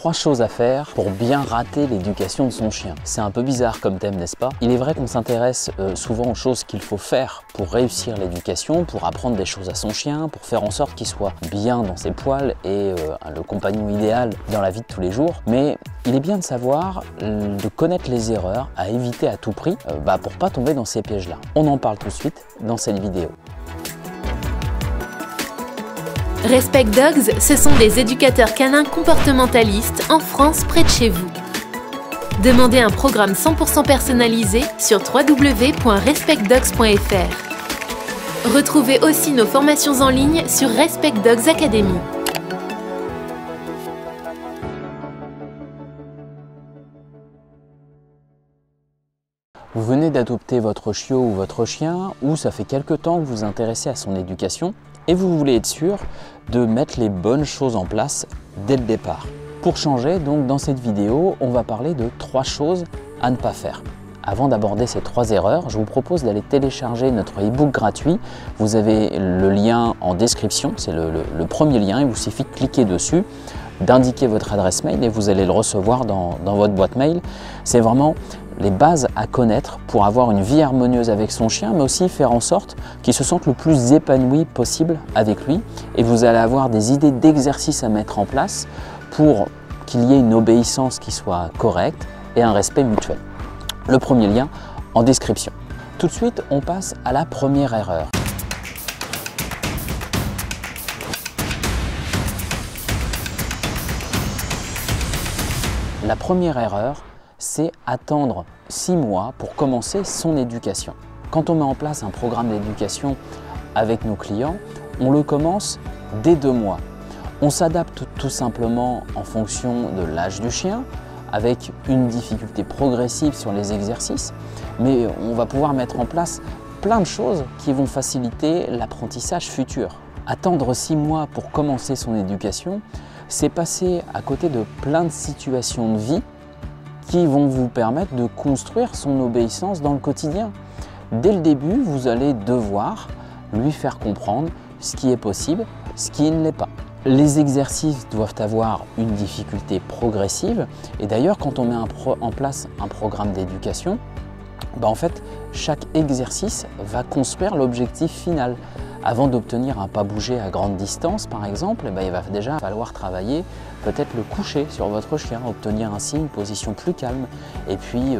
3 choses à faire pour bien rater l'éducation de son chien. C'est un peu bizarre comme thème, n'est-ce pas? Il est vrai qu'on s'intéresse souvent aux choses qu'il faut faire pour réussir l'éducation, pour apprendre des choses à son chien, pour faire en sorte qu'il soit bien dans ses poils et le compagnon idéal dans la vie de tous les jours. Mais il est bien de savoir, de connaître les erreurs à éviter à tout prix pour pas tomber dans ces pièges-là. On en parle tout de suite dans cette vidéo. Respect Dogs, ce sont des éducateurs canins comportementalistes en France près de chez vous. Demandez un programme 100% personnalisé sur www.respectdogs.fr. Retrouvez aussi nos formations en ligne sur Respect Dogs Academy. Vous venez d'adopter votre chiot ou votre chien, ou ça fait quelque temps que vous vous intéressez à son éducation, et vous voulez être sûr de mettre les bonnes choses en place dès le départ. Pour changer, donc dans cette vidéo, on va parler de 3 choses à ne pas faire. Avant d'aborder ces 3 erreurs, je vous propose d'aller télécharger notre e-book gratuit. Vous avez le lien en description, c'est le premier lien, il vous suffit de cliquer dessus, d'indiquer votre adresse mail et vous allez le recevoir dans votre boîte mail. C'est vraiment les bases à connaître pour avoir une vie harmonieuse avec son chien, mais aussi faire en sorte qu'il se sente le plus épanoui possible avec lui. Et vous allez avoir des idées d'exercices à mettre en place pour qu'il y ait une obéissance qui soit correcte et un respect mutuel. Le premier lien en description. Tout de suite, on passe à la première erreur. La première erreur, c'est attendre 6 mois pour commencer son éducation. Quand on met en place un programme d'éducation avec nos clients, on le commence dès 2 mois. On s'adapte tout simplement en fonction de l'âge du chien, avec une difficulté progressive sur les exercices, mais on va pouvoir mettre en place plein de choses qui vont faciliter l'apprentissage futur. Attendre 6 mois pour commencer son éducation, c'est passer à côté de plein de situations de vie qui vont vous permettre de construire son obéissance dans le quotidien. Dès le début, vous allez devoir lui faire comprendre ce qui est possible, ce qui ne l'est pas. Les exercices doivent avoir une difficulté progressive et d'ailleurs quand on met en place un programme d'éducation, en fait chaque exercice va construire l'objectif final. Avant d'obtenir un pas bouger à grande distance par exemple, il va déjà falloir travailler peut-être le coucher sur votre chien, obtenir ainsi une position plus calme et puis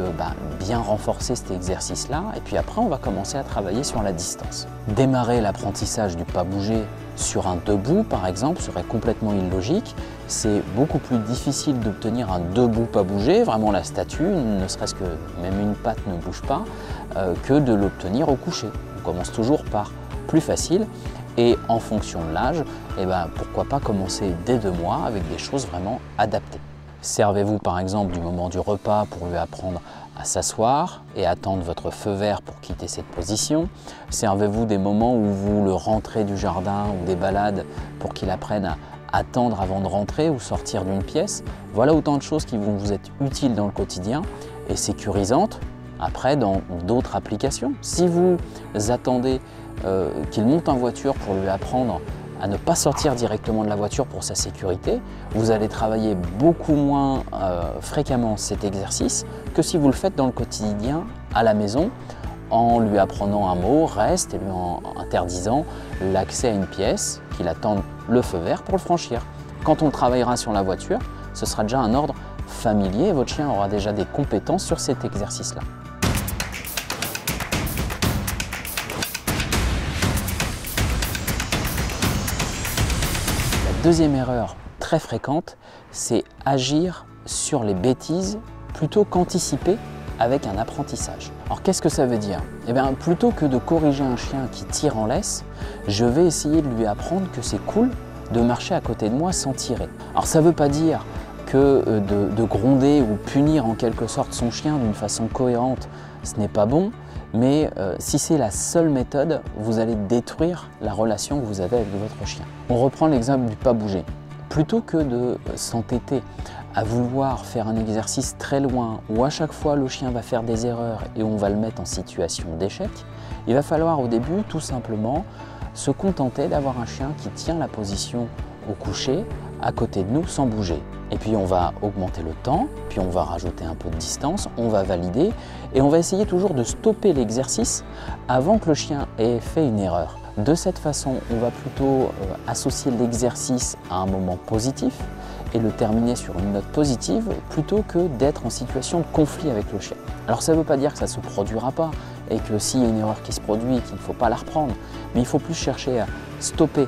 bien renforcer cet exercice-là et puis après on va commencer à travailler sur la distance. Démarrer l'apprentissage du pas bouger sur un debout par exemple serait complètement illogique. C'est beaucoup plus difficile d'obtenir un debout pas bouger, vraiment la statue, ne serait-ce que même une patte ne bouge pas, que de l'obtenir au coucher. On commence toujours par plus facile et en fonction de l'âge, pourquoi pas commencer dès 2 mois avec des choses vraiment adaptées. Servez-vous par exemple du moment du repas pour lui apprendre à s'asseoir et attendre votre feu vert pour quitter cette position. Servez-vous des moments où vous le rentrez du jardin ou des balades pour qu'il apprenne à attendre avant de rentrer ou sortir d'une pièce. Voilà autant de choses qui vont vous être utiles dans le quotidien et sécurisantes après dans d'autres applications. Si vous attendez qu'il monte en voiture pour lui apprendre à ne pas sortir directement de la voiture pour sa sécurité, vous allez travailler beaucoup moins fréquemment cet exercice que si vous le faites dans le quotidien à la maison en lui apprenant un mot, reste, et lui en interdisant l'accès à une pièce, qu'il attende le feu vert pour le franchir. Quand on travaillera sur la voiture, ce sera déjà un ordre familier et votre chien aura déjà des compétences sur cet exercice-là. Deuxième erreur très fréquente, c'est agir sur les bêtises plutôt qu'anticiper avec un apprentissage. Alors qu'est-ce que ça veut dire? Plutôt que de corriger un chien qui tire en laisse, je vais essayer de lui apprendre que c'est cool de marcher à côté de moi sans tirer. Alors ça ne veut pas dire que de gronder ou punir en quelque sorte son chien d'une façon cohérente, ce n'est pas bon. Mais si c'est la seule méthode, vous allez détruire la relation que vous avez avec votre chien. On reprend l'exemple du pas bouger. Plutôt que de s'entêter à vouloir faire un exercice très loin où à chaque fois le chien va faire des erreurs et on va le mettre en situation d'échec, il va falloir au début tout simplement se contenter d'avoir un chien qui tient la position au coucher à côté de nous sans bouger. Et puis on va augmenter le temps, puis on va rajouter un peu de distance, on va valider et on va essayer toujours de stopper l'exercice avant que le chien ait fait une erreur. De cette façon, on va plutôt associer l'exercice à un moment positif et le terminer sur une note positive plutôt que d'être en situation de conflit avec le chien. Alors ça ne veut pas dire que ça ne se produira pas et que s'il y a une erreur qui se produit, qu'il ne faut pas la reprendre, mais il faut plus chercher à stopper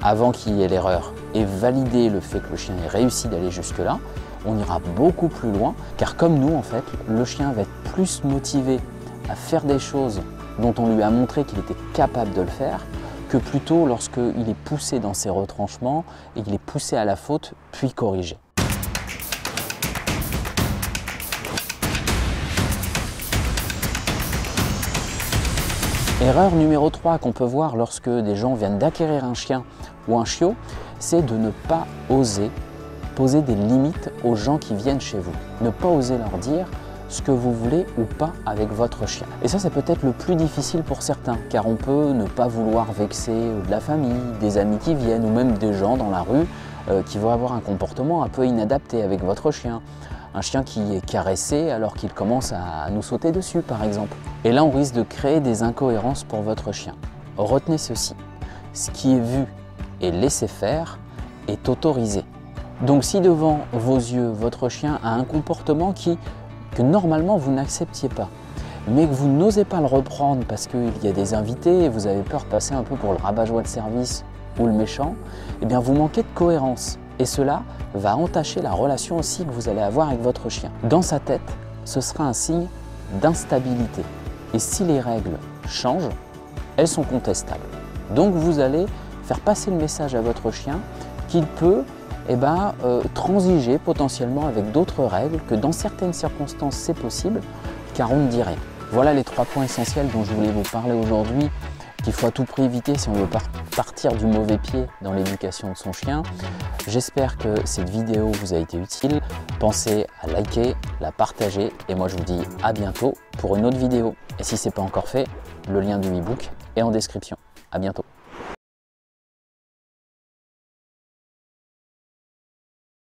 avant qu'il y ait l'erreur et valider le fait que le chien ait réussi d'aller jusque-là. On ira beaucoup plus loin car comme nous en fait, le chien va être plus motivé à faire des choses dont on lui a montré qu'il était capable de le faire que plutôt lorsqu'il est poussé dans ses retranchements et qu'il est poussé à la faute puis corrigé. Erreur numéro 3 qu'on peut voir lorsque des gens viennent d'acquérir un chien ou un chiot, c'est de ne pas oser poser des limites aux gens qui viennent chez vous. Ne pas oser leur dire ce que vous voulez ou pas avec votre chien. Et ça, c'est peut-être le plus difficile pour certains, car on peut ne pas vouloir vexer de la famille, des amis qui viennent, ou même des gens dans la rue qui vont avoir un comportement un peu inadapté avec votre chien. Un chien qui est caressé alors qu'il commence à nous sauter dessus, par exemple. Et là, on risque de créer des incohérences pour votre chien. Retenez ceci, ce qui est vu et laissé faire est autorisé. Donc si devant vos yeux, votre chien a un comportement que normalement vous n'acceptiez pas, mais que vous n'osez pas le reprendre parce qu'il y a des invités et vous avez peur de passer un peu pour le rabat-joie de service ou le méchant, eh bien vous manquez de cohérence. Et cela va entacher la relation aussi que vous allez avoir avec votre chien. Dans sa tête, ce sera un signe d'instabilité. Et si les règles changent, elles sont contestables. Donc vous allez faire passer le message à votre chien qu'il peut transiger potentiellement avec d'autres règles, que dans certaines circonstances c'est possible, car on ne dit rien. Voilà les 3 points essentiels dont je voulais vous parler aujourd'hui, qu'il faut à tout prix éviter si on veut partir du mauvais pied dans l'éducation de son chien. J'espère que cette vidéo vous a été utile. Pensez à liker, la partager et moi je vous dis à bientôt pour une autre vidéo. Et si ce n'est pas encore fait, le lien du e-book est en description. À bientôt.